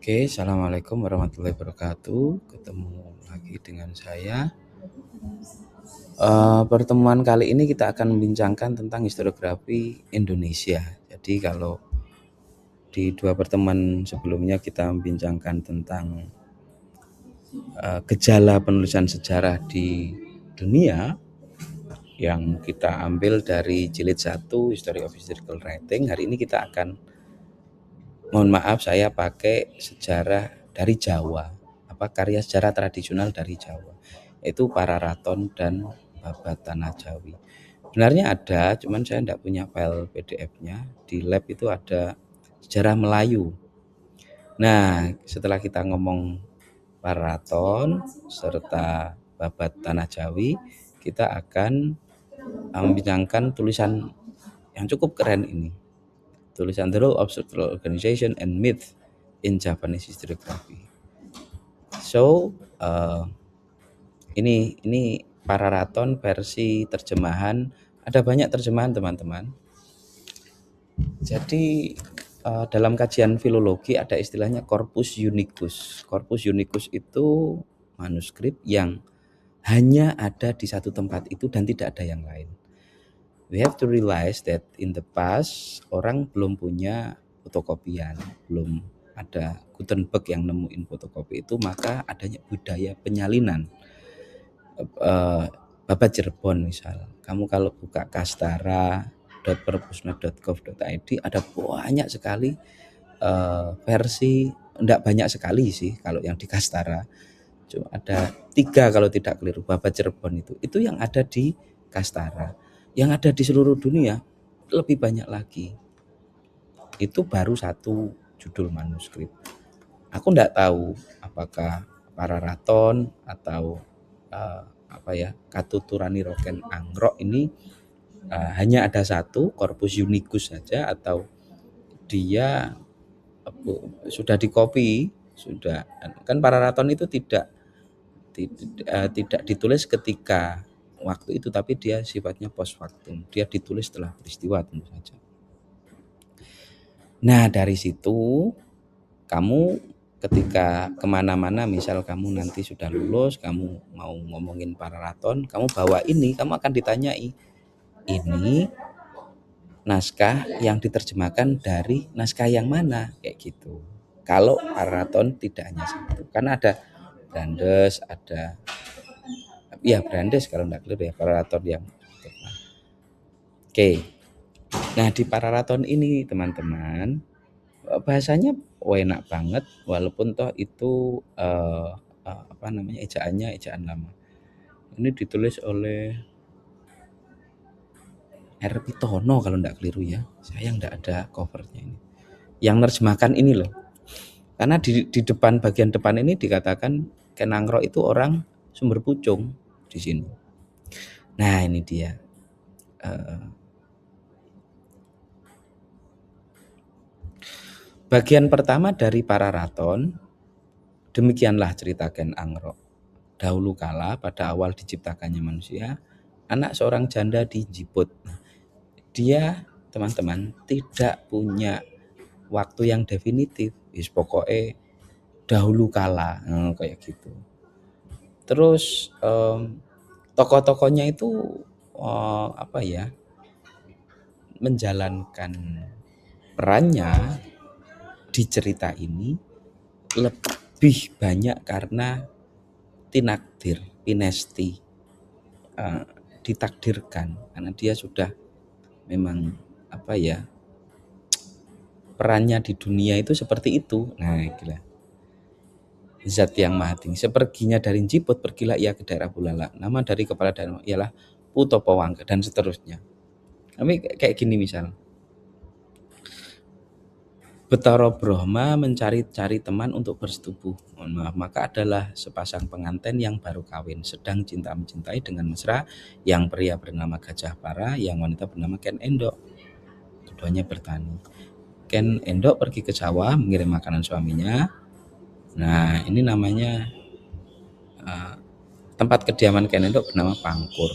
Oke, assalamualaikum warahmatullahi wabarakatuh. Ketemu lagi dengan saya. Pertemuan kali ini kita akan membincangkan tentang historiografi Indonesia. Jadi kalau di dua pertemuan sebelumnya kita membincangkan tentang gejala penulisan sejarah di dunia yang kita ambil dari jilid 1 History of Historical Writing. Hari ini kita akan, mohon maaf saya pakai sejarah dari Jawa, karya sejarah tradisional dari Jawa, yaitu Pararaton dan Babat Tanah Jawi. Sebenarnya ada, cuman saya tidak punya file PDF-nya. Di lab itu ada sejarah Melayu. Nah, setelah kita ngomong Pararaton serta Babat Tanah Jawi, kita akan membincangkan tulisan yang cukup keren ini. Tulisan The Role of Structural Organization and Myth in Japanese Historiography. So, ini Pararaton versi terjemahan. Ada banyak terjemahan teman-teman. Jadi dalam kajian filologi ada istilahnya corpus unicus. Corpus unicus itu manuskrip yang hanya ada di satu tempat itu dan tidak ada yang lain. We have to realize that in the past orang belum punya fotokopian, belum ada Gutenberg yang nemuin fotokopi itu, maka adanya budaya penyalinan. Babat Cirebon misal, kamu kalau buka kastara.perpusna.gov.id ada banyak sekali versi, enggak banyak sekali sih kalau yang di Kastara, cuma ada 3 kalau tidak keliru, Babat Cirebon itu yang ada di Kastara. Yang ada di seluruh dunia lebih banyak lagi. Itu baru 1 judul manuskrip. Aku enggak tahu apakah Pararaton atau Katuturani Roken Angrok ini hanya ada 1 corpus unicus saja, atau dia sudah dikopi, sudah kan Pararaton itu tidak ditulis ketika waktu itu, tapi dia sifatnya post factum, dia ditulis setelah peristiwa tentu saja. Nah dari situ kamu ketika kemana-mana, misal kamu nanti sudah lulus, kamu mau ngomongin Pararaton, kamu bawa ini, kamu akan ditanyai, ini naskah yang diterjemahkan dari naskah yang mana, kayak gitu. Kalau Pararaton tidak hanya 1, karena ada Brandes, ada Brandes kalau enggak keliru ya, Pararaton yang Oke. Nah di Pararaton ini teman-teman, bahasanya enak banget, walaupun toh itu ejaannya ejaan lama. Ini ditulis oleh R. Pitono kalau enggak keliru ya. Saya enggak ada covernya ini. Yang nerjemahkan ini loh. Karena di depan, bagian depan ini dikatakan Ken Angrok itu orang Sumber Pucung di sini. Nah ini dia. Bagian pertama dari Pararaton, demikianlah cerita Ken Angrok. Dahulu kala pada awal diciptakannya manusia, anak seorang janda di Jiput. Dia teman-teman tidak punya waktu yang definitif, pokoknya dahulu kala, kayak gitu. Terus tokoh-tokohnya itu menjalankan perannya di cerita ini lebih banyak karena tinakdir, pinesti, ditakdirkan, karena dia sudah memang perannya di dunia itu seperti itu. Nah gila, zat yang maha tinggi. Seperginya dari Jiput, pergilah ia ke daerah Bulala. Nama dari kepala daerah ialah Putopowangga, dan seterusnya. Tapi kayak gini misal, Betara Brahma mencari-cari teman untuk bersetubuh. Mohon maaf, maka adalah sepasang pengantin yang baru kawin, sedang cinta mencintai dengan mesra, yang pria bernama Gajah Para, yang wanita bernama Ken Endok. Keduanya bertani. Ken Endok pergi ke sawah mengirim makanan suaminya. Nah ini namanya tempat kediaman Ken Endok bernama Pangkur.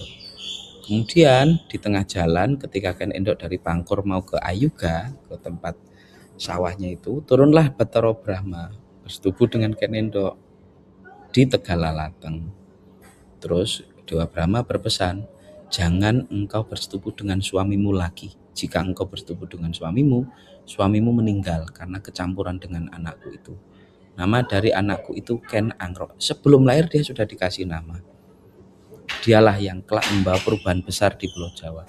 Kemudian di tengah jalan ketika Ken Endok dari Pangkur mau ke Ayuga, ke tempat sawahnya itu, turunlah Betara Brahma. bersetubuh dengan Ken Endok di Tegalalateng. Terus Dewa Brahma berpesan, jangan engkau bersetubuh dengan suamimu lagi. Jika engkau bersetubuh dengan suamimu, suamimu meninggal karena kecampuran dengan anakku itu. Nama dari anakku itu Ken Angro. Sebelum lahir dia sudah dikasih nama. Dialah yang kelak membawa perubahan besar di Pulau Jawa.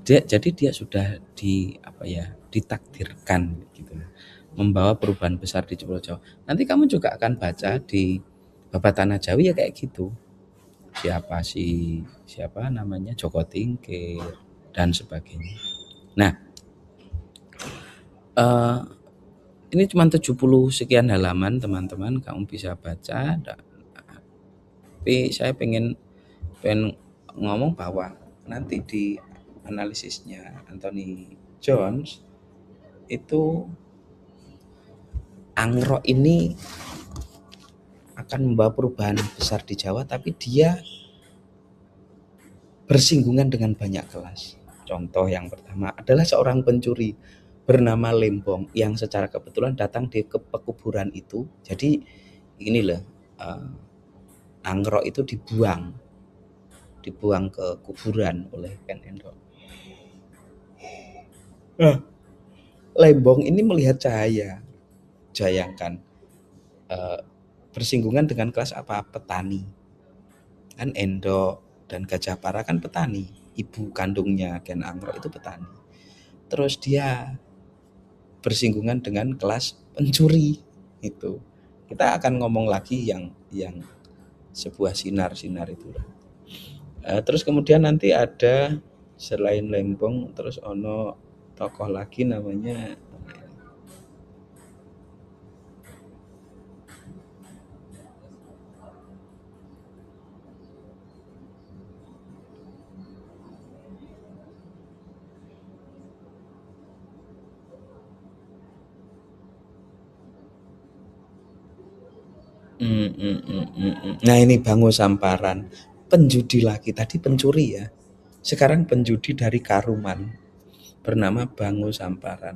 Jadi dia sudah ditakdirkan gitu, membawa perubahan besar di Pulau Jawa. Nanti kamu juga akan baca di Babat Tanah Jawi ya kayak gitu. Siapa namanya Joko Tingkir dan sebagainya. Nah, ini cuma 70 sekian halaman teman-teman, kamu bisa baca. Tapi saya pengen ngomong bahwa nanti di analisisnya Anthony Jones itu Angro ini akan membawa perubahan besar di Jawa, tapi dia bersinggungan dengan banyak kelas. Contoh yang pertama adalah seorang pencuri bernama Lembong yang secara kebetulan datang di pekuburan itu. Jadi ini loh, Angro itu dibuang ke kuburan oleh Ken Endok. Lembong ini melihat cahaya, bayangkan, bersinggungan dengan kelas apa? Petani. Kan Endok dan Gajah Para kan petani, ibu kandungnya Ken Angro itu petani. Terus dia bersinggungan dengan kelas pencuri itu. Kita akan ngomong lagi yang sebuah sinar itu. Terus kemudian nanti ada selain Lembong, terus ono tokoh lagi namanya Nah ini Bango Samparan, penjudi lagi, tadi pencuri ya, sekarang penjudi dari Karuman, bernama Bango Samparan.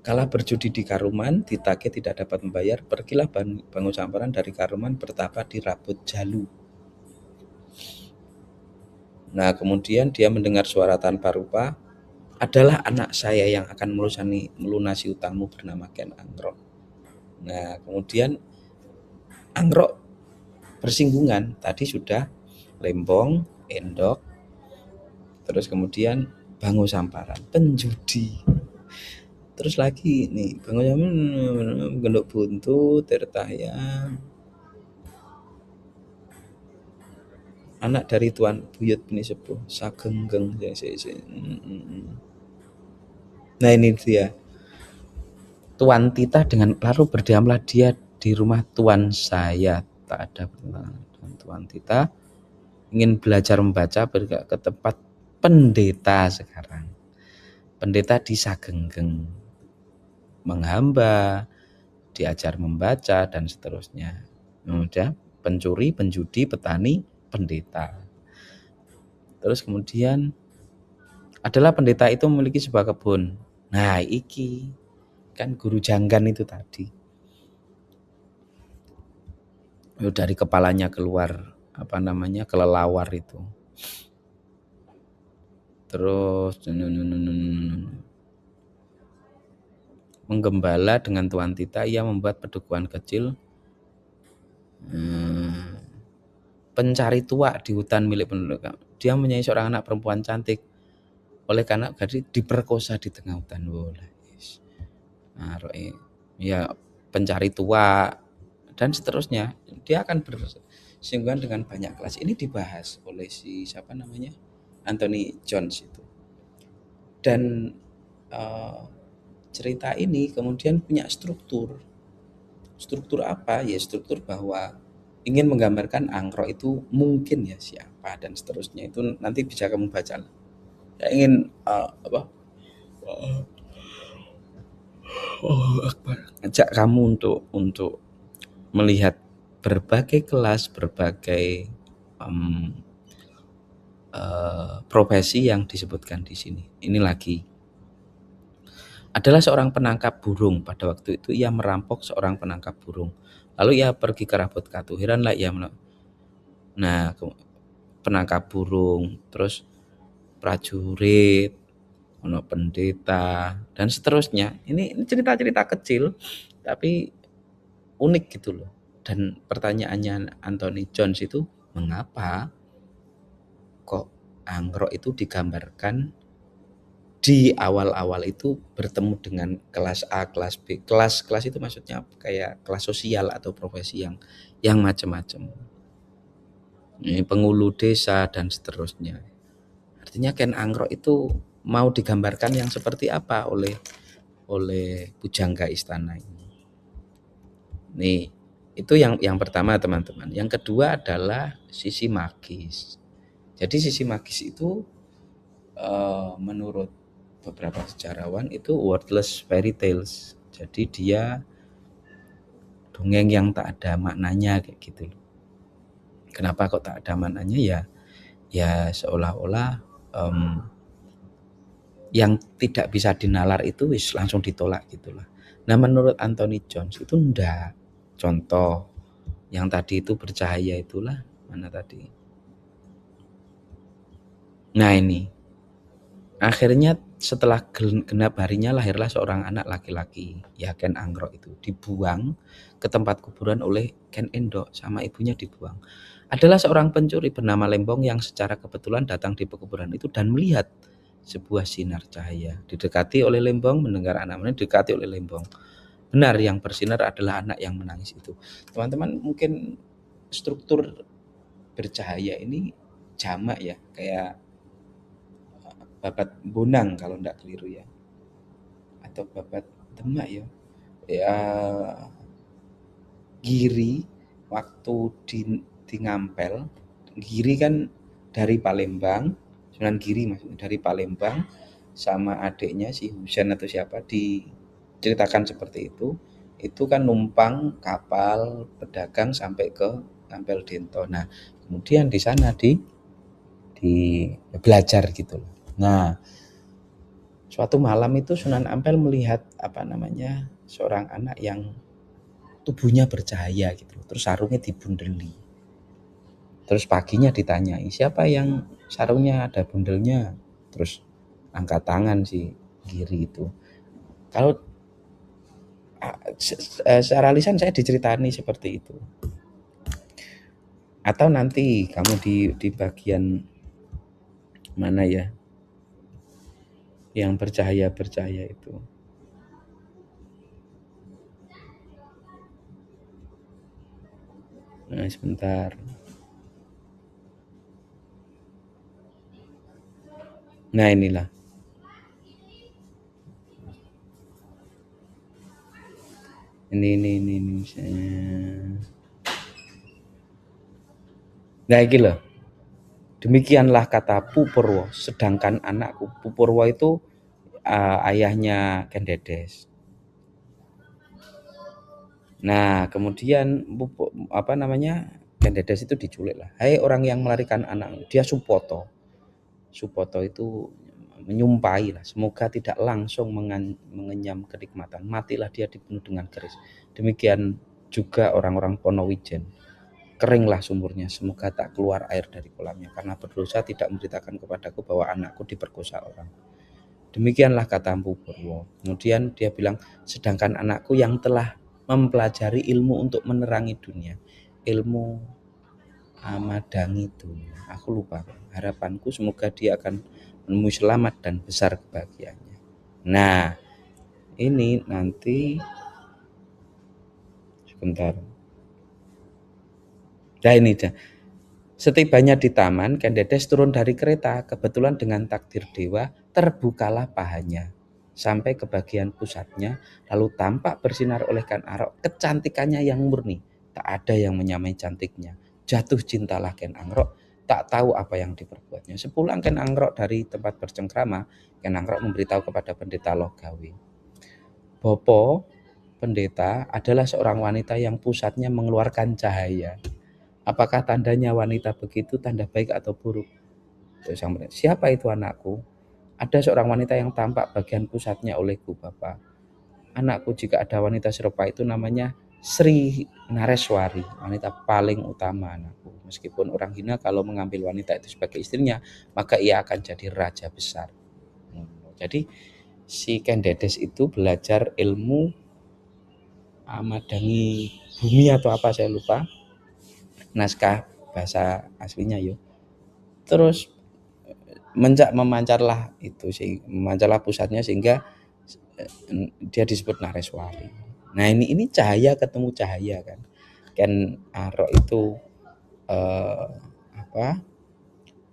Kala berjudi di Karuman, ditagih tidak dapat membayar, pergilah Bango Samparan dari Karuman bertapa di Rabut Jalu. Nah kemudian dia mendengar suara tanpa rupa, adalah anak saya yang akan melunasi utangmu bernama Ken Angro. Nah kemudian Angro bersinggungan, tadi sudah Lembong, Endok, terus kemudian Bango Samparan, penjudi. Terus lagi nih Bango Samparan, Gendok Buntu, Tirtaya, anak dari Tuan Buyut Bini Sepuh, Sagenggeng. Nah ini dia Tuan Tita dengan lalu berdiamlah dia di rumah Tuan saya. Tak ada pertentangan. Tuan Tita ingin belajar membaca, bergerak ke tempat pendeta sekarang. Pendeta di Sagenggeng, menghamba, diajar membaca dan seterusnya. Kemudian pencuri, penjudi, petani, pendeta. Terus kemudian adalah pendeta itu memiliki sebuah kebun. Nah iki kan guru janggan itu tadi. Dari kepalanya keluar kelelawar itu. Terus menggembala dengan Tuan Tita, ia membuat pedukuhan kecil, pencari tua di hutan milik penduduk. Dia mempunyai seorang anak perempuan cantik, oleh karena gadis diperkosa di tengah hutan. Ya pencari tua dan seterusnya. Dia akan bersinggungan dengan banyak kelas. Ini dibahas oleh Anthony Jones itu. Dan cerita ini kemudian punya struktur apa ya, struktur bahwa ingin menggambarkan Angro itu mungkin ya siapa dan seterusnya, itu nanti bisa kamu baca. Saya ingin ajak kamu untuk melihat berbagai kelas, berbagai profesi yang disebutkan di sini. Ini lagi adalah seorang penangkap burung. Pada waktu itu ia merampok seorang penangkap burung. Lalu ia pergi ke Rabot Katu. Heranlah ia nah, penangkap burung, terus prajurit, ono pendeta, dan seterusnya. Ini cerita-cerita kecil tapi unik gitu loh. Dan pertanyaannya Anthony Jones itu, mengapa kok anggrek itu digambarkan di awal-awal itu bertemu dengan kelas A, kelas B. Kelas itu maksudnya kayak kelas sosial atau profesi yang macam-macam. Ini penghulu desa dan seterusnya. Artinya Ken Anggrek itu mau digambarkan yang seperti apa oleh pujangga istana ini. Nih, itu yang pertama teman-teman. Yang kedua adalah sisi magis. Jadi sisi magis itu menurut beberapa sejarawan itu wordless fairy tales. Jadi dia dongeng yang tak ada maknanya kayak gitu. Kenapa kok tak ada maknanya? Ya seolah-olah yang tidak bisa dinalar itu langsung ditolak gitulah. Nah menurut Anthony Jones itu enggak. Contoh yang tadi itu bercahaya itulah, mana tadi? Nah ini, akhirnya setelah genap harinya lahirlah seorang anak laki-laki, ya Ken Anggrek itu dibuang ke tempat kuburan oleh Ken Endok, sama ibunya dibuang. Adalah seorang pencuri bernama Lembong yang secara kebetulan datang di pekuburan itu dan melihat sebuah sinar cahaya. Didekati oleh Lembong, mendengar anak-anak didekati oleh Lembong. Benar, yang bersinar adalah anak yang menangis itu. Teman-teman mungkin struktur bercahaya ini jamak ya, kayak babat bonang kalau enggak keliru ya, atau babat demak ya. Ya Giri waktu di Ngampel, Giri kan dari Palembang, Sunan Giri maksudnya dari Palembang sama adiknya si Husain atau siapa diceritakan seperti itu kan numpang kapal pedagang sampai ke Ngampel Dento. Nah, kemudian di sana di belajar gitu loh. Nah, suatu malam itu Sunan Ampel melihat seorang anak yang tubuhnya bercahaya gitu loh. Terus sarungnya dibundeli. Terus paginya ditanyai, siapa yang sarungnya ada bundelnya? Terus angkat tangan si Giri itu. Kalau secara lisan saya diceritani seperti itu. Atau nanti kamu di bagian mana ya? Yang bercahaya itu. Nah, sebentar. Nah, inilah. Ini. Nah, iki loh. Demikianlah kata Pupurwo, sedangkan anakku Pupurwo itu ayahnya Ken Dedes. Nah, kemudian Ken Dedes itu diculik lah. Hai orang yang melarikan anak, dia Supoto. Supoto itu menyumpahi lah, semoga tidak langsung mengenyam kenikmatan. Matilah dia dibunuh dengan keris. Demikian juga orang-orang Ponowijen. Keringlah sumurnya, semoga tak keluar air dari kolamnya, karena berdosa tidak memberitakan kepadaku bahwa anakku diperkosa orang. Demikianlah kata Empu Purwo. Kemudian dia bilang, sedangkan anakku yang telah mempelajari ilmu untuk menerangi dunia, ilmu Amadangi itu, aku lupa. Harapanku semoga dia akan menemui selamat dan besar kebahagiaannya. Nah, ini nanti sebentar. Nah ini dah. Setibanya di taman, Ken Dedes turun dari kereta. Kebetulan dengan takdir dewa, terbukalah pahanya sampai ke bagian pusatnya, lalu tampak bersinar oleh Ken Arok kecantikannya yang murni. Tak ada yang menyamai cantiknya. Jatuh cintalah Ken Arok, tak tahu apa yang diperbuatnya. Sepulang Ken Arok dari tempat bercengkrama, Ken Arok memberitahu kepada pendeta Logawe, Bopo pendeta adalah seorang wanita yang pusatnya mengeluarkan cahaya. Apakah tandanya wanita begitu tanda baik atau buruk? Terus siapa itu anakku? Ada seorang wanita yang tampak bagian pusatnya olehku Bapa. Anakku, jika ada wanita serupa itu namanya Sri Nareswari, wanita paling utama anakku. Meskipun orang hina kalau mengambil wanita itu sebagai istrinya, maka ia akan jadi raja besar. Jadi si Ken Dedes itu belajar ilmu Amadangi Bumi atau apa saya lupa, naskah bahasa aslinya yo. Terus memancarlah itu sih, memancarlah pusatnya sehingga dia disebut Nareswari. Nah ini cahaya ketemu cahaya kan. Ken Arok itu eh, apa?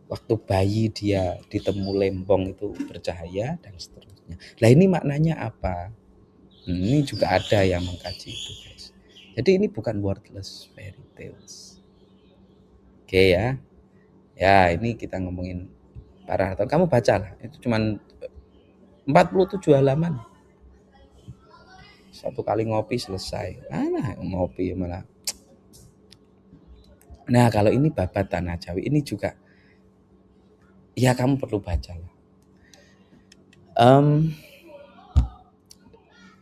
Waktu bayi dia ditemu lembong itu bercahaya dan seterusnya. Nah ini maknanya apa? Ini juga ada yang mengkaji itu guys. Jadi ini bukan wordless fairy tales. Oke ya. Ya ini kita ngomongin para Hartono. Kamu baca lah. Itu cuman 47 halaman. Satu kali ngopi selesai. Mana ngopi malah. Nah kalau ini babat Tanah Jawi ini juga ya kamu perlu baca lah.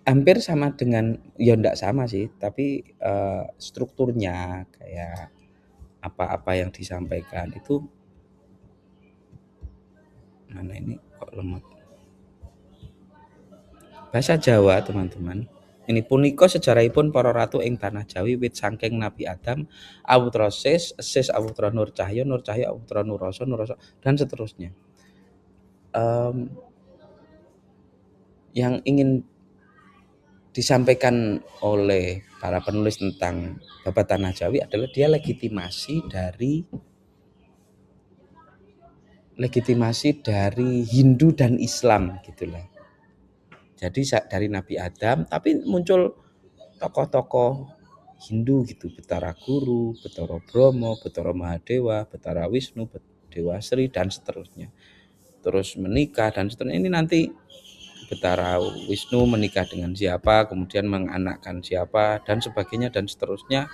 Hampir sama dengan ya enggak sama sih, tapi strukturnya kayak apa-apa yang disampaikan itu mana ini kok lemot. Bahasa Jawa teman-teman. Ini punika sejarahipun para ratu ing tanah Jawi wit saking Nabi Adam, awutra Sis awutra Nur Cahya awutra Nurrasa, dan seterusnya. Yang ingin disampaikan oleh para penulis tentang Babat Tanah Jawi adalah dia legitimasi dari Hindu dan Islam gitulah. Jadi dari Nabi Adam tapi muncul tokoh-tokoh Hindu gitu, Betara Guru, Betara Bromo, Betara Mahadewa, Betara Wisnu, Dewa Sri dan seterusnya. Terus menikah dan seterusnya. Ini nanti Betara Wisnu menikah dengan siapa, kemudian menganakkan siapa dan sebagainya dan seterusnya.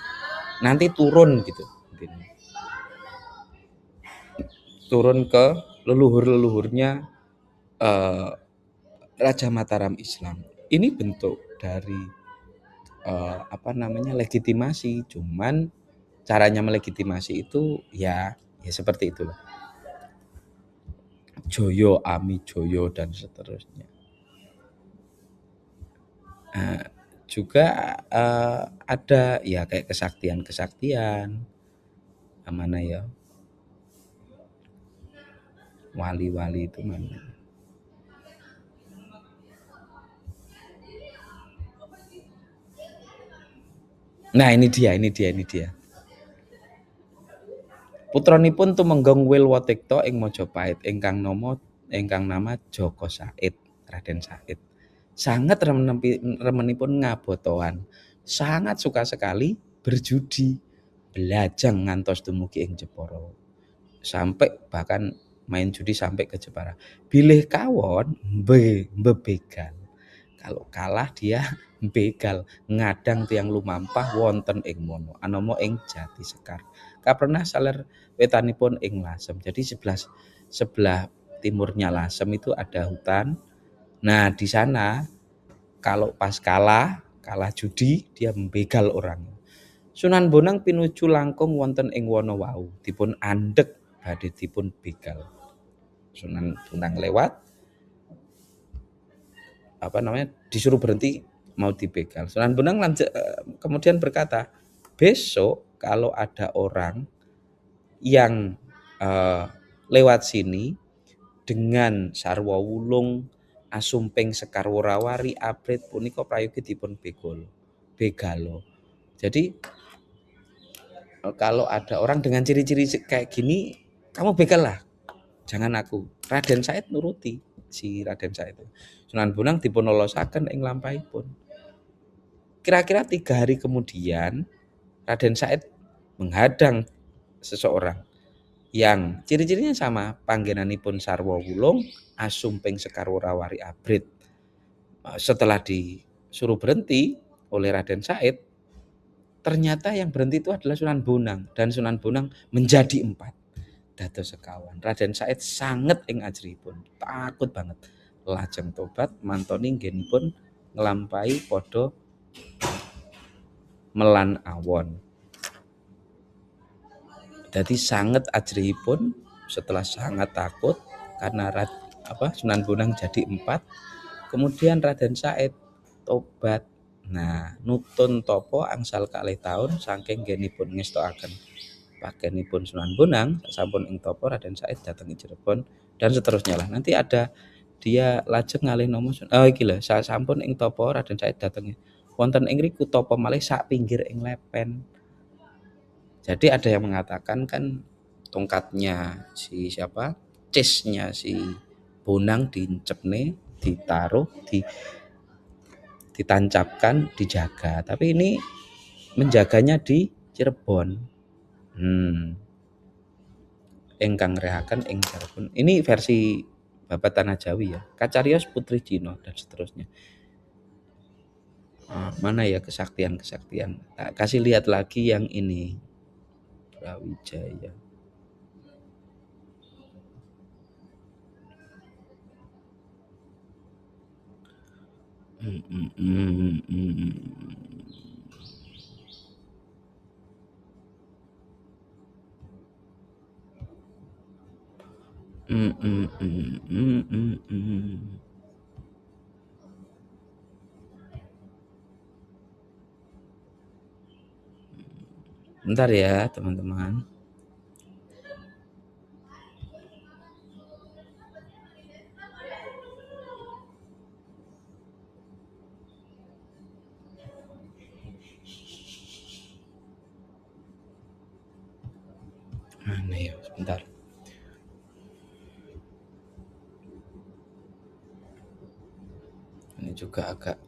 Nanti turun gitu. Turun ke leluhur-leluhurnya Raja Mataram Islam. Ini bentuk dari legitimasi, cuman caranya melegitimasi itu ya seperti itulah. Joyo, Ami Joyo dan seterusnya. Juga ada ya kayak kesaktian mana ya, wali-wali itu mana. Nah ini dia. Putranipun tumenggong Wilwatikta ing Majapahit ingkang nama Joko Said, Raden Said. Sangat remenipun ngabotohan. Sangat suka sekali berjudi, belajang ngantos dumugi ing Jepara. Sampai bahkan main judi sampai ke Jepara. Bilih kawon bebegal. Kalau kalah dia begal, ngadang tiang lumampah wonten ing mono anama ing Jati Sekar. Kaprena saler wetanipun ing Lasem. Jadi sebelah timurnya Lasem itu ada hutan. Nah, di sana kalau pas kalah judi dia membegal orang. Sunan Bonang pinuju langkung wonten ing wana wau, dipun andhek badhe dipun begal. Sunan Bonang lewat disuruh berhenti mau dibegal. Sunan Bonang kemudian berkata, besok kalau ada orang yang lewat sini dengan sarwa wulung asumping sekar worawari abrit punika prayogi dipun begalo. Jadi kalau ada orang dengan ciri-ciri kayak gini, kamu begal lah, jangan aku. Raden Said nuruti si Raden Said. Sunan Bonang dipun lolosaken ing lampahipun. Kira-kira 3 hari kemudian Raden Said menghadang seseorang yang ciri-cirinya sama, panggenanipun sarwa wulung asumping sekar worawari abrit. Setelah disuruh berhenti oleh Raden Said, ternyata yang berhenti itu adalah Sunan Bonang dan Sunan Bonang menjadi 4. dados sekawan. Raden Said sanget ing ajrihipun, takut banget. Lajeng tobat mantoni nggenipun nglampahi padha melan awon. Dadi sanget ajrihipun setelah sangat takut karena Sunan Bonang jadi 4. Kemudian Raden Said tobat. Nah, nutun topo angsal kalih taun saking nggenipun ngestokaken pagenipun Sunan Bonang, sampun ing topo Raden Said dateng Cirebon dan seterusnya lah. Nanti ada dia lajeng ngalih nama iki lho, sampun ing topo Raden Said dateng wonten ing riku topo malih sak pinggir ing lepen. Jadi ada yang mengatakan kan tongkatnya si siapa? Cisnya si Bonang dicepne, ditaruh, ditancapkan, dijaga. Tapi ini menjaganya di Cirebon. Ingkang rehaken ing Cirebon. Ini versi Babat Tanah Jawi ya. Kacarios Putri Cina dan seterusnya. Mana ya kesaktian-kesaktian. Kasih lihat lagi yang ini. Brawijaya. Bentar ya teman-teman. Mana ya, sebentar. Ini juga agak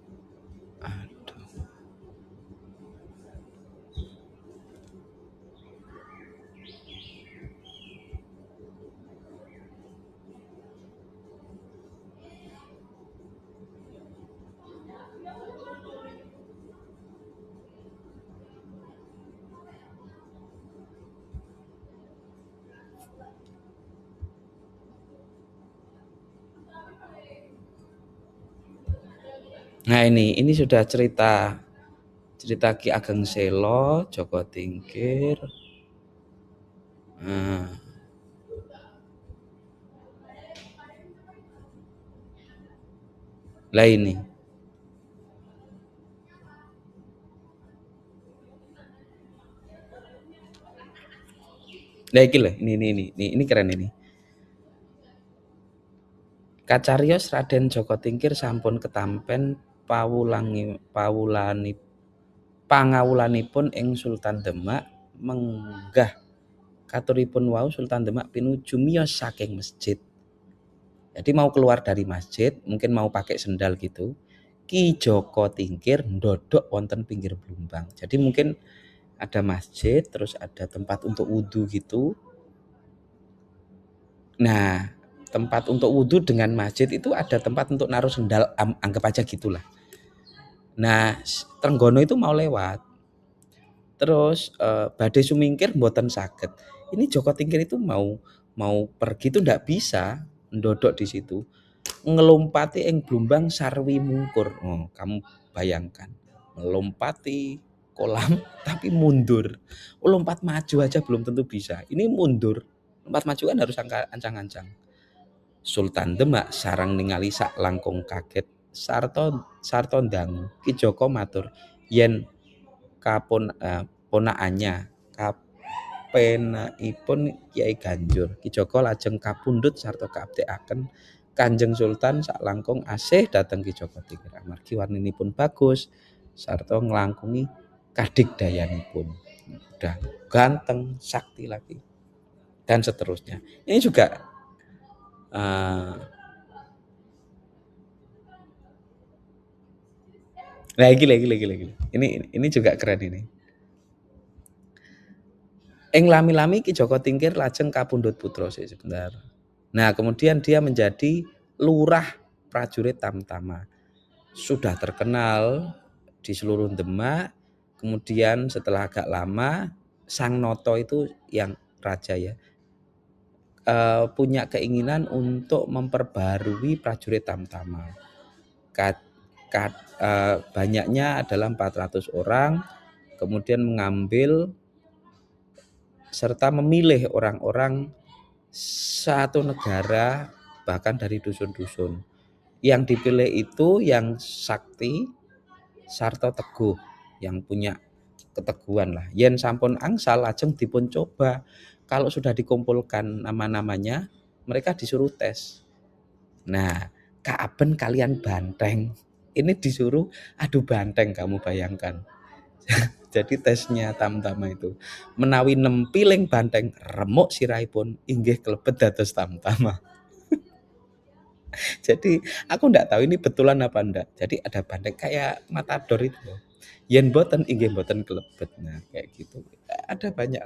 Nah ini sudah cerita Ki Ageng Selo, Joko Tingkir. Lah ini. Nah iki lho, ini keren ini. Kacarios Raden Joko Tingkir sampun ketampen pangawulanipun ing Sultan Demak menggah katuripun wau Sultan Demak pinuju miyos saking masjid. Jadi mau keluar dari masjid, mungkin mau pakai sendal gitu. Ki Joko Tingkir ndodok wonten pinggir blumbang. Jadi mungkin ada masjid, terus ada tempat untuk wudhu gitu. Nah, tempat untuk wudhu dengan masjid itu ada tempat untuk naruh sendal, anggap aja gitulah. Nah, Trenggono itu mau lewat. Terus badhe sumingkir mboten saged. Ini Joko Tingkir itu mau pergi itu ndak bisa, ndodok di situ. Ngelompati ing blumbang sarwi mungkur. Oh, kamu bayangkan, melompati kolam tapi mundur. Lompat maju aja belum tentu bisa. Ini mundur. Lompat maju kan harus ancang-ancang. Sultan Demak sarang ningali sak langkung kaget sarta ndangu. Ki Joko matur, yen ponakannya kapenakipun Kyai Ganjur. Ki Joko lajeng kapundhut sarta kaabdekaken Kanjeng Sultan sak langkung asih dateng Ki Joko Tingkir amargi warninipun bagus sarta nglangkungi kadigdayanipun. Udah ganteng, sakti lagi dan seterusnya. Ini juga nah gila. Ini juga keren ini. Ing lami-lami Ki Joko Tingkir lajeng kapundhut putra sebentar. Nah, kemudian dia menjadi lurah prajurit Tamtama. Sudah terkenal di seluruh Demak. Kemudian setelah agak lama Sang Noto itu yang raja ya. punya keinginan untuk memperbarui prajurit Tamtama. Banyaknya adalah 400 orang, kemudian mengambil serta memilih orang-orang satu negara, bahkan dari dusun-dusun. Yang dipilih itu yang sakti, sarta teguh, yang punya keteguhan lah. Yen sampun angsal lajeng dipun coba. Kalau sudah dikumpulkan nama-namanya, mereka disuruh tes. Nah, Kaaben kalian Banteng ini disuruh adu banteng, kamu bayangkan. Jadi tesnya Tamtama itu menawi nempiling banteng remuk sirahipun inggih klebet dados Tamtama. Jadi aku ndak tahu ini betulan apa ndak. Jadi ada banteng kayak matador itu loh. Yen boten inggih boten klebet. Nah, kayak gitu. Ada banyak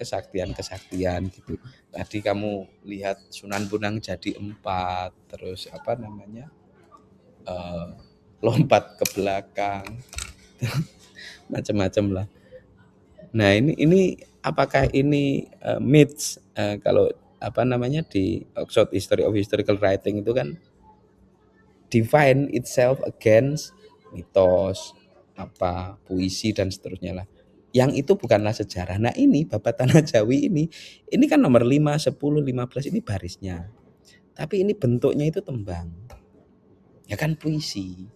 kesaktian-kesaktian gitu. Tadi kamu lihat Sunan Bonang jadi 4, terus apa namanya? Lompat ke belakang, macam-macam lah. Nah, ini apakah ini myths, kalau apa namanya di Oxford History of Historical Writing itu kan define itself against mitos, apa puisi dan seterusnya lah. Yang itu bukanlah sejarah. Nah, ini Babat Tanah Jawi ini kan nomor 5, 10, 15 ini barisnya. Tapi ini bentuknya itu tembang. Ya kan puisi.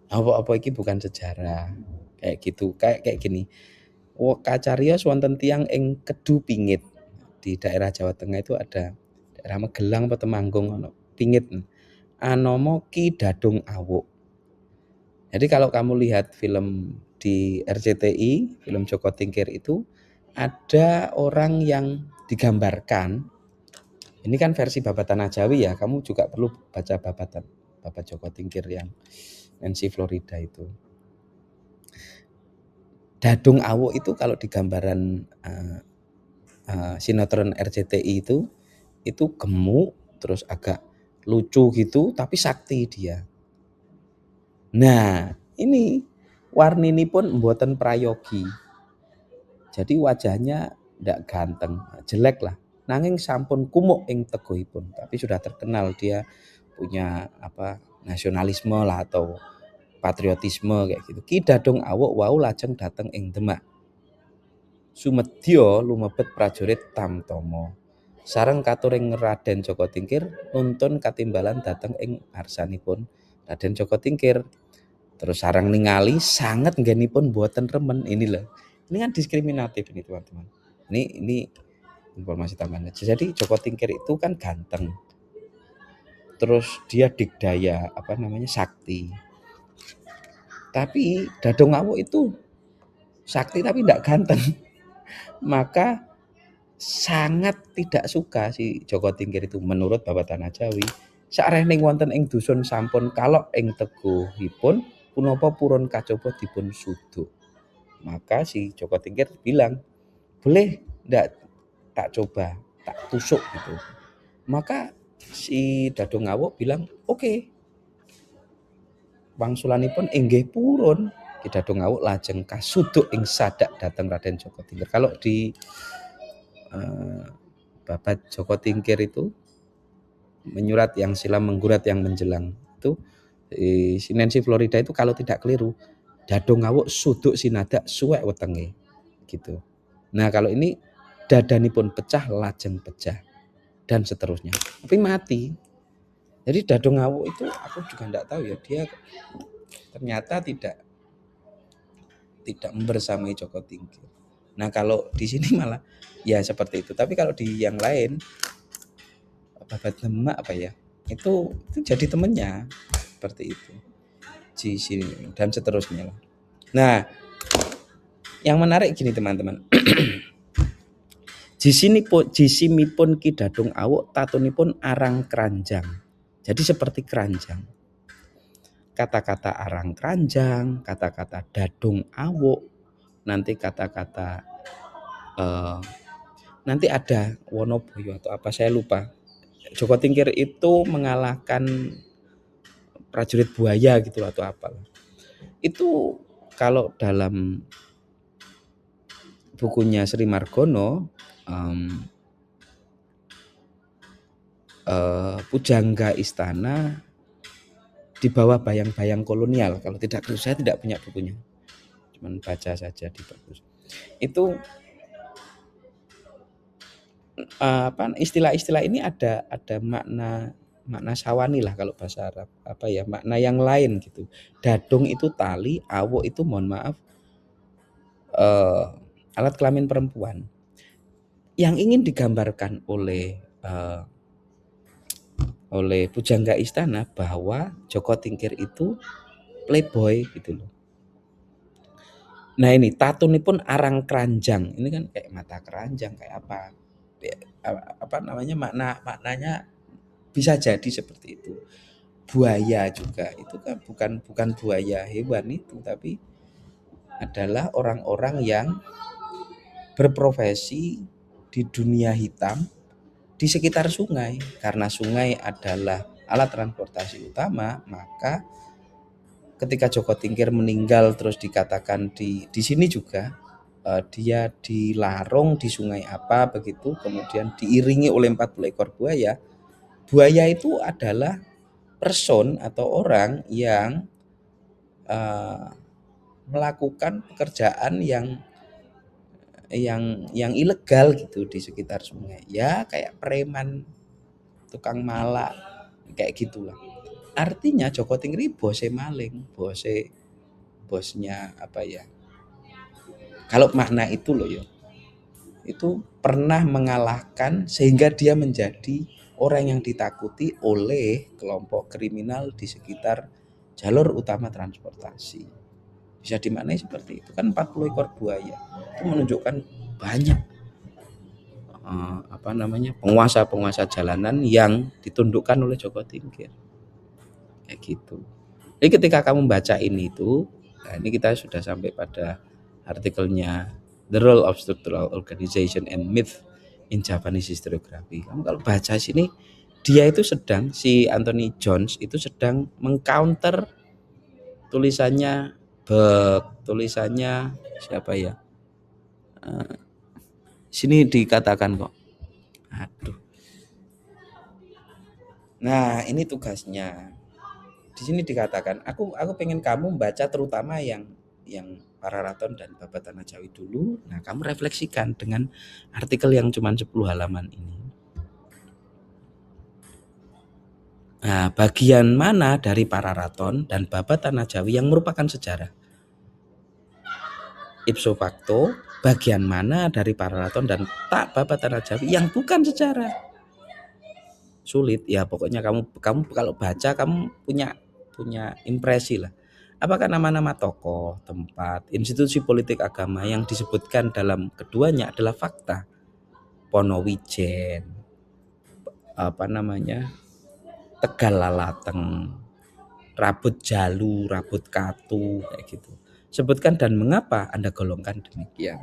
Apa-apa iki bukan sejarah. Kayak gitu, kayak gini. Kacariyos wonten tiyang ing Kedu Pingit. Di daerah Jawa Tengah itu ada daerah Magelang apa Temanggung ono Pingit. Anama Ki Dadung Awuk. Jadi kalau kamu lihat film di RCTI, film Joko Tingkir itu ada orang yang digambarkan. Ini kan versi Babat Tanah Jawi ya, kamu juga perlu baca Babat Joko Tingkir yang Nancy Florida itu. Dadung Awuk itu kalau di gambaran sinetron RCTI itu gemuk, terus agak lucu gitu, tapi sakti dia. Nah, ini warnini pun mboten prayogi. Jadi wajahnya ndak ganteng, jelek lah. Nanging sampun kumuk ing teguhipun, tapi sudah terkenal dia punya apa nasionalisme lah atau patriotisme kayak gitu. Ki Dadung Awuk wau lajeng dateng ing Demak. Sumedya lumebet prajurit Tamtama. Sareng katuring Raden Joko Tingkir nuntun katimbalan dateng ing arsanipun Raden Joko Tingkir. Terus sareng ningali sanget nggenipun boten remen. Ini loh. Ini kan diskriminatif ini teman-teman. Ini informasi tambahan. Jadi Joko Tingkir itu kan ganteng. Terus dia digdaya apa namanya sakti. Tapi Dadung Awuk itu sakti tapi tidak ganteng. Maka sangat tidak suka si Joko Tingkir itu menurut Babat Tanah Jawi. Sarening wonten ing dusun sampun kalok ing teguhipun punapa purun kacoba dipun suduk. Maka si Joko Tingkir bilang, boleh ndak tak coba, tak tusuk gitu. Maka si Dadung Awuk bilang, oke. Wangsulanipun inggih purun. Ki Dadung Awuk lajeng kasuduk ing sadak dateng Raden Joko Tingkir. Kalau di Babat Joko Tingkir itu menyurat yang silam menggurat yang menjelang itu si Nancy Florida itu kalau tidak keliru Dadung Awuk suduk sinadak suwek wetenge gitu. Nah, kalau ini dadanipun pecah lajeng pecah dan seterusnya. Tapi mati. Jadi Dadung Awuk itu aku juga enggak tahu ya, dia ternyata tidak membersamai Joko Tingkir. Nah, kalau di sini malah ya seperti itu. Tapi kalau di yang lain Babat Demak apa ya? Itu jadi temennya seperti itu. Di sini dan seterusnya lah. Nah, yang menarik gini teman-teman. Jisimipun Ki Dadung Awuk tatunipun arang keranjang. Jadi seperti keranjang. Kata-kata arang keranjang, kata-kata Dadung Awuk, nanti kata-kata nanti ada Wonoboyo atau apa saya lupa. Joko Tingkir itu mengalahkan prajurit buaya gitu atau apa. Itu kalau dalam bukunya Sri Margono pujangga istana di bawah bayang-bayang kolonial. Kalau tidak keliru, saya tidak punya bukunya, cuman baca saja di perpus. Itu istilah-istilah ini ada makna sawani lah kalau bahasa Arab, apa ya, makna yang lain gitu. Dadung itu tali, awo itu mohon maaf alat kelamin perempuan. Yang ingin digambarkan oleh pujangga istana bahwa Joko Tingkir itu playboy gitu loh. Nah ini tatun ini pun arang keranjang, ini kan kayak mata keranjang kayak apa, apa namanya, maknanya bisa jadi seperti itu. Buaya juga itu kan bukan buaya hewan itu, tapi adalah orang-orang yang berprofesi di dunia hitam di sekitar sungai. Karena sungai adalah alat transportasi utama, maka ketika Joko Tingkir meninggal terus dikatakan di sini juga dia dilarung di sungai apa begitu, kemudian diiringi oleh 40 ekor buaya. Buaya itu adalah person atau orang yang melakukan pekerjaan yang ilegal gitu di sekitar sungai. Ya kayak preman, tukang malak, kayak gitulah. Artinya Joko Tingkir bose maling, bosnya apa ya? Kalau makna itu loh ya, itu pernah mengalahkan sehingga dia menjadi orang yang ditakuti oleh kelompok kriminal di sekitar jalur utama transportasi. Bisa dimaknai seperti itu. Kan 40 ekor buaya itu menunjukkan banyak penguasa-penguasa jalanan yang ditundukkan oleh Joko Tingkir. Kayak gitu. Jadi ketika kamu baca ini itu, nah ini kita sudah sampai pada artikelnya The Role of Structural Organization and Myth in Japanese Historiography. Kamu kalau baca sini, dia itu si Anthony Jones itu sedang mengcounter tulisannya siapa ya? Sini dikatakan kok. Aduh. Nah, ini tugasnya. Di sini dikatakan, aku pengen kamu baca terutama yang Pararaton dan Babat Tanah Jawi dulu. Nah, kamu refleksikan dengan artikel yang cuma 10 halaman ini. Nah, bagian mana dari Pararaton dan Babat Tanah Jawi yang merupakan sejarah? Ipso facto, bagian mana dari Pararaton dan Babat Tanah Jawi yang bukan sejarah? Sulit ya, pokoknya kamu kalau baca kamu punya impresi lah. Apakah nama-nama tokoh, tempat, institusi politik agama yang disebutkan dalam keduanya adalah fakta? Ponowijen, Tegal Lalateng, Rabut Jalu, Rabut Katu, kayak gitu. Sebutkan dan mengapa Anda golongkan demikian.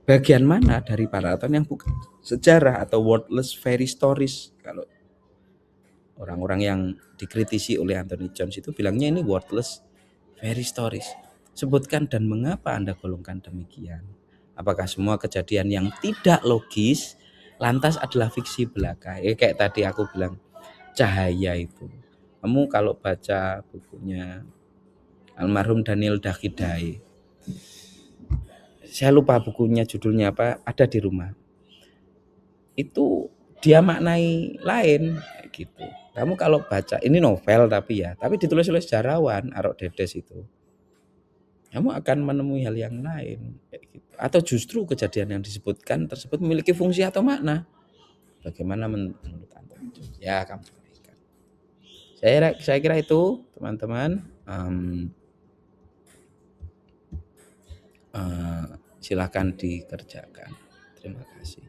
Bagian mana dari Pararaton yang bukan sejarah atau worthless fairy stories? Kalau orang-orang yang dikritisi oleh Anthony Jones itu bilangnya ini worthless fairy stories. Sebutkan dan mengapa Anda golongkan demikian. Apakah semua kejadian yang tidak logis lantas adalah fiksi belaka? Kayak tadi aku bilang, Cahaya itu. Kamu kalau baca bukunya almarhum Daniel Dakhidai, saya lupa bukunya judulnya apa, ada di rumah. Itu dia maknai lain kayak gitu. Kamu kalau baca, ini novel tapi ditulis oleh sejarawan Arok Dedes itu, kamu akan menemui hal yang lain kayak gitu. Atau justru kejadian yang disebutkan tersebut memiliki fungsi atau makna. Bagaimana menurut Anda? Ya, kamu sampaikan. Saya kira itu teman-teman. Silakan dikerjakan. Terima kasih.